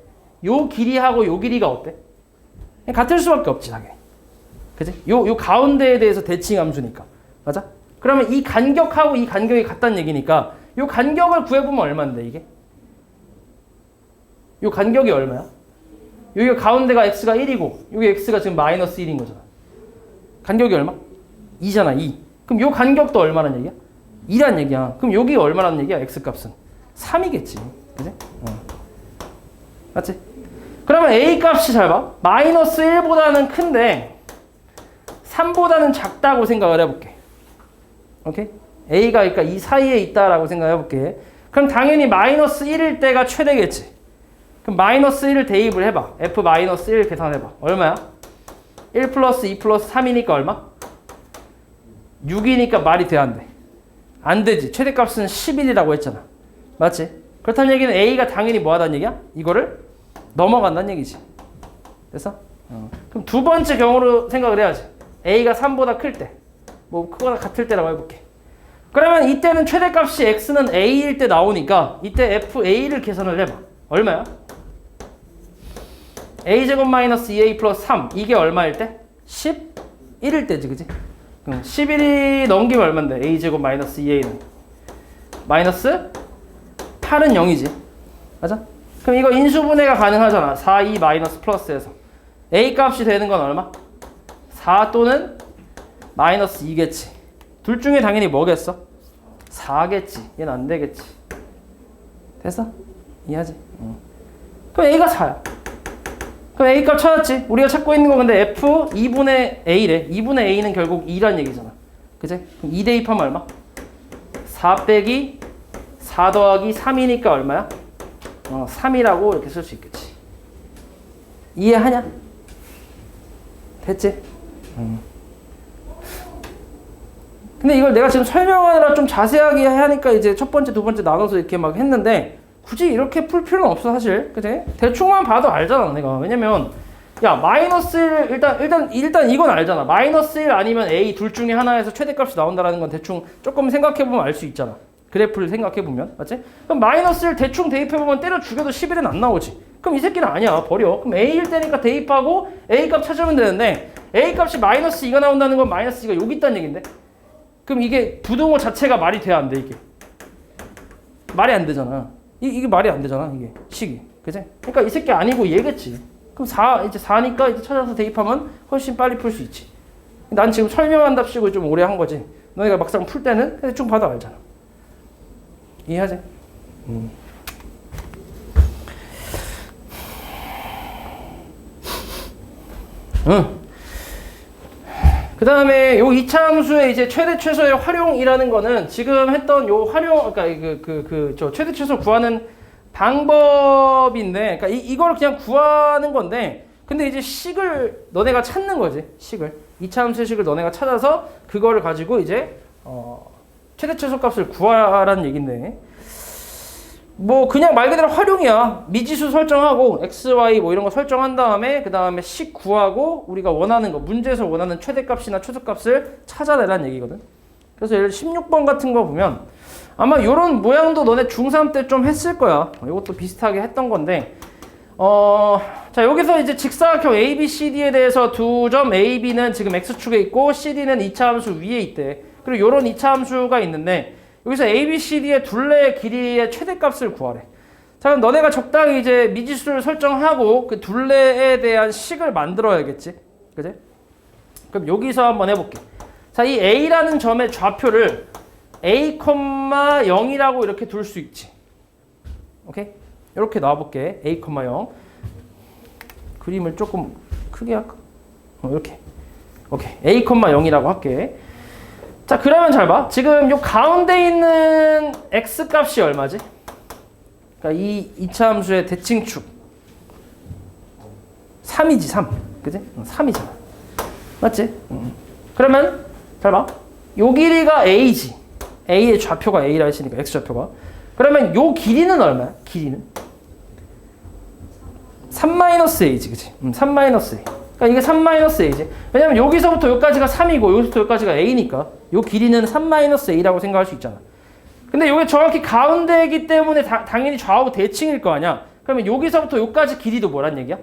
요 길이하고 요 길이가 어때? 같을 수밖에 없지, 당연히. 그치? 요 가운데에 대해서 대칭 함수니까. 맞아? 그러면 이 간격하고 이 간격이 같다는 얘기니까 요 간격을 구해보면 얼마인데, 이게? 요 간격이 얼마야? 여기 가운데가 x가 1이고 여기 x가 지금 마이너스 1인 거잖아. 간격이 얼마? 2잖아, 2. 그럼 요 간격도 얼마란 얘기야? 2란 얘기야. 그럼 여기가 얼마란 얘기야? x값은 3이겠지. 그치? 맞지? 그러면 a 값이 잘 봐. 마이너스 1보다는 큰데 3보다는 작다고 생각을 해볼게. 오케이? a가 그러니까 이 사이에 있다라고 생각해볼게. 그럼 당연히 마이너스 1일 때가 최대겠지. 그럼 마이너스 1을 대입을 해봐. f 마이너스 1 계산해봐. 얼마야? 1 플러스 2 플러스 3이니까 얼마? 6이니까 말이 돼, 안 돼? 안 되지. 최대값은 11이라고 했잖아. 맞지? 그렇다는 얘기는 a가 당연히 뭐 하다는 얘기야? 이거를 넘어간다는 얘기지. 됐어? 그럼 두 번째 경우로 생각을 해야지. a가 3보다 클 때. 뭐 크거나 같을 때라고 해볼게. 그러면 이때는 최대값이 x는 a일 때 나오니까 이때 fa를 계산을 해봐. 얼마야? a제곱 마이너스 2a 플러스 3 이게 얼마일 때? 11일 때지 그지? 11이 넘기면 얼만데? a제곱 마이너스 2a는 마이너스 8은 0이지 맞아? 그럼 이거 인수분해가 가능하잖아. 4, 2 마이너스 플러스에서 a 값이 되는 건 얼마? 4 또는 마이너스 2겠지. 둘 중에 당연히 뭐겠어? 4겠지. 얘는 안 되겠지. 됐어? 이해하지? 그럼 a가 4야. 그럼 a 값 찾았지? 우리가 찾고 있는 거 근데 f 2분의 a래. 2분의 a는 결국 2란 얘기잖아. 그치? 그럼 2 대입하면 얼마? 4 빼기 4 더하기 3이니까 얼마야? 3이라고 이렇게 쓸 수 있겠지. 이해하냐? 됐지? 근데 이걸 내가 지금 설명하느라 좀 자세하게 하니까 이제 첫 번째, 두 번째 나눠서 이렇게 막 했는데 굳이 이렇게 풀 필요는 없어 사실. 그치? 대충만 봐도 알잖아 내가. 왜냐면 야 마이너스 1 일단 이건 알잖아. 마이너스 1 아니면 a 둘 중에 하나에서 최대값이 나온다는 건 대충 조금 생각해보면 알 수 있잖아. 그래프를 생각해보면 맞지? 그럼 마이너스 1 대충 대입해보면 때려 죽여도 11은 안 나오지. 그럼 이 새끼는 아니야. 버려. 그럼 a일 때니까 대입하고 a 값 찾으면 되는데 a 값이 마이너스 2가 나온다는 건 마이너스 2가 여기 있다는 얘긴데 그럼 이게 부등호 자체가 말이 돼야 안 돼 이게? 말이 안 되잖아. 이게 말이 안 되잖아 이게 식이. 그치? 그러니까 이 새끼 아니고 얘겠지. 그럼 4니까 이제 찾아서 대입하면 훨씬 빨리 풀 수 있지. 난 지금 설명한답시고 좀 오래 한 거지. 너희가 막상 풀 때는 대충 봐도 알잖아. 이해하지? 그 다음에 요 이차 함수의 이제 최대 최소의 활용이라는 거는 지금 했던 요 활용, 그러니까 저 최대 최소 구하는 방법인데, 그러니까 이걸 그냥 구하는 건데, 근데 이제 식을 너네가 찾는 거지, 식을. 이차 함수의 식을 너네가 찾아서 그거를 가지고 이제, 최대 최소 값을 구하라는 얘긴데, 뭐 그냥 말 그대로 활용이야. 미지수 설정하고 x, y 뭐 이런 거 설정한 다음에 그 다음에 식 구하고 우리가 원하는 거 문제에서 원하는 최대값이나 최소값을 찾아내라는 얘기거든. 그래서 예를 16번 같은 거 보면 아마 이런 모양도 너네 중3 때 좀 했을 거야. 이것도 비슷하게 했던 건데 자 여기서 이제 직사각형 ABCD에 대해서 두 점 AB는 지금 x축에 있고 CD는 2차 함수 위에 있대. 그리고 이런 2차 함수가 있는데 여기서 A, B, C, D의 둘레의 길이의 최대값을 구하래. 자, 그럼 너네가 적당히 이제 미지수를 설정하고 그 둘레에 대한 식을 만들어야겠지. 그지? 그럼 여기서 한번 해볼게. 자, 이 A라는 점의 좌표를 A, 0이라고 이렇게 둘 수 있지. 오케이? 이렇게 놔볼게. A, 0. 그림을 조금 크게 할까? 이렇게. 오케이. A, 0이라고 할게. 자 그러면 잘 봐. 지금 요 가운데 있는 x 값이 얼마지? 그러니까 이 2차 함수의 대칭축 3이지 3. 그지? 3이잖아. 맞지? 그러면 잘 봐. 요 길이가 a지. a의 좌표가 a라 했으니까 x 좌표가. 그러면 요 길이는 얼마야? 길이는 3-a지. 그지? 3-a. 그러니까 이게 3-a지. 왜냐면 여기서부터 여기까지가 3이고 여기서부터 여기까지가 a니까 요 길이는 3-a라고 생각할 수 있잖아. 근데 이게 정확히 가운데이기 때문에 당연히 좌우 대칭일 거 아니야. 그러면 여기서부터 여기까지 길이도 뭐란 얘기야?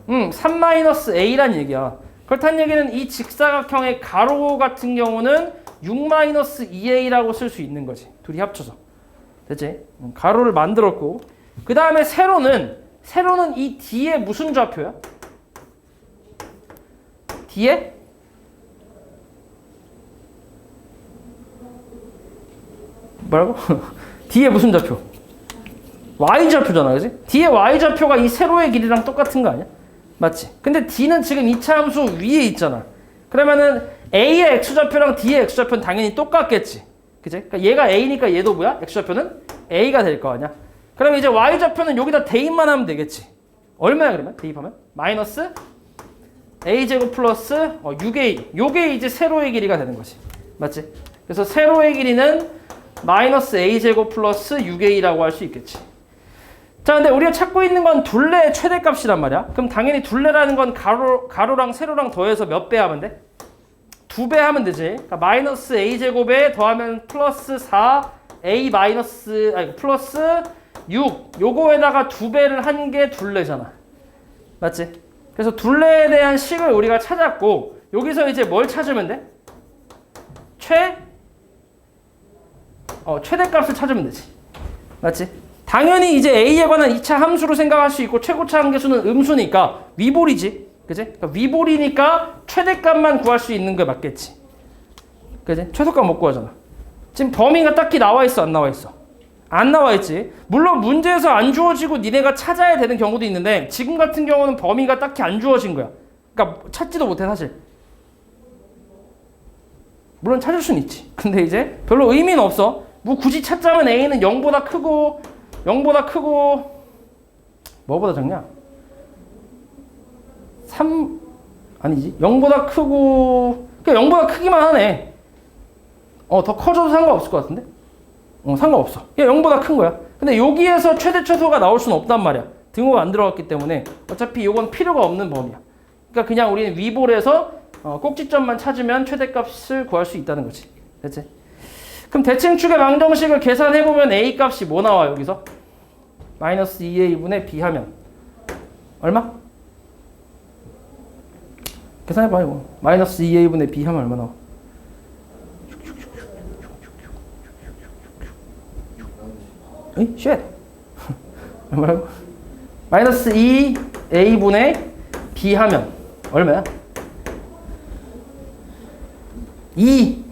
3-a란 얘기야. 그렇다는 얘기는 이 직사각형의 가로 같은 경우는 6-2a라고 쓸 수 있는 거지. 둘이 합쳐서. 됐지? 가로를 만들었고 그 다음에 세로는 이 뒤에 무슨 좌표야? 뒤에 뭐라고? 뒤에 무슨 좌표? y좌표잖아, 그지? 뒤에 y좌표가 이 세로의 길이랑 똑같은 거 아니야? 맞지? 근데 d는 지금 2차 함수 위에 있잖아. 그러면은 a의 x좌표랑 d의 x좌표는 당연히 똑같겠지. 그지? 그러니까 얘가 a니까 얘도 뭐야? x좌표는 a가 될 거 아니야? 그럼 이제 y좌표는 여기다 대입만 하면 되겠지. 얼마야 그러면? 대입하면? 마이너스 a제곱 플러스 6a. 요게 이제 세로의 길이가 되는 거지. 맞지? 그래서 세로의 길이는 마이너스 a제곱 플러스 6a라고 할 수 있겠지. 자, 근데 우리가 찾고 있는 건 둘레의 최대값이란 말이야. 그럼 당연히 둘레라는 건 가로랑 세로랑 더해서 몇 배 하면 돼? 2배 하면 되지. 그러니까 마이너스 a제곱에 더하면 플러스 4 a 마이너스 아니 플러스 6 요거에다가 2배를 한 게 둘레잖아. 맞지? 그래서 둘레에 대한 식을 우리가 찾았고 여기서 이제 뭘 찾으면 돼? 최대값을 찾으면 되지. 맞지? 당연히 이제 a에 관한 2차 함수로 생각할 수 있고 최고차 한계수는 음수니까 위볼이지. 그지? 그러니까 위볼이니까 최대값만 구할 수 있는 게 맞겠지. 그지? 최소값 못 구하잖아. 지금 범위가 딱히 나와 있어, 안 나와 있어? 안 나와 있지. 물론 문제에서 안 주어지고 니네가 찾아야 되는 경우도 있는데 지금 같은 경우는 범위가 딱히 안 주어진 거야. 그러니까 찾지도 못해 사실. 물론 찾을 수는 있지. 근데 이제 별로 의미는 없어. 뭐 굳이 찾자면 a는 0보다 크고 뭐보다 작냐? 3 아니지. 0보다 크고 그냥 0보다 크기만 하네. 더 커져도 상관없을 것 같은데? 상관없어. 그냥 0보다 큰 거야. 근데 여기에서 최대 최소가 나올 수는 없단 말이야. 등호가 안 들어갔기 때문에 어차피 이건 필요가 없는 범위야. 그러니까 그냥 우리는 위볼에서 꼭지점만 찾으면 최대값을 구할 수 있다는 거지. 됐지? 그럼 대칭축의 방정식을 계산해보면 a 값이 뭐 나와 여기서? 마이너스 2a분의 b 하면 얼마? 계산해봐 이거. 마이너스 2a분의 b 하면 얼마 나와? 에이? 쉣! 얼마라고? 마이너스 2a분의 b 하면 얼마야? 2.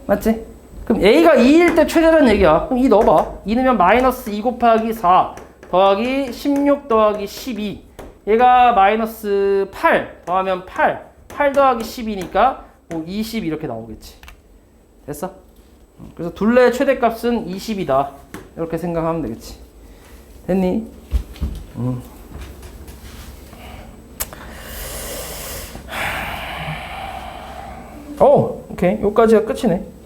맞지? 그럼 a가 2일 때 최대라는 얘기야. 그럼 2 넣어봐. 2 넣으면 마이너스 2 곱하기 4 더하기 16 더하기 12. 얘가 마이너스 8 더하면 8 더하기 10이니까 뭐 20 이렇게 나오겠지. 됐어? 그래서 둘레의 최대값은 20이다. 이렇게 생각하면 되겠지. 됐니? 오케이. 여기까지가 끝이네.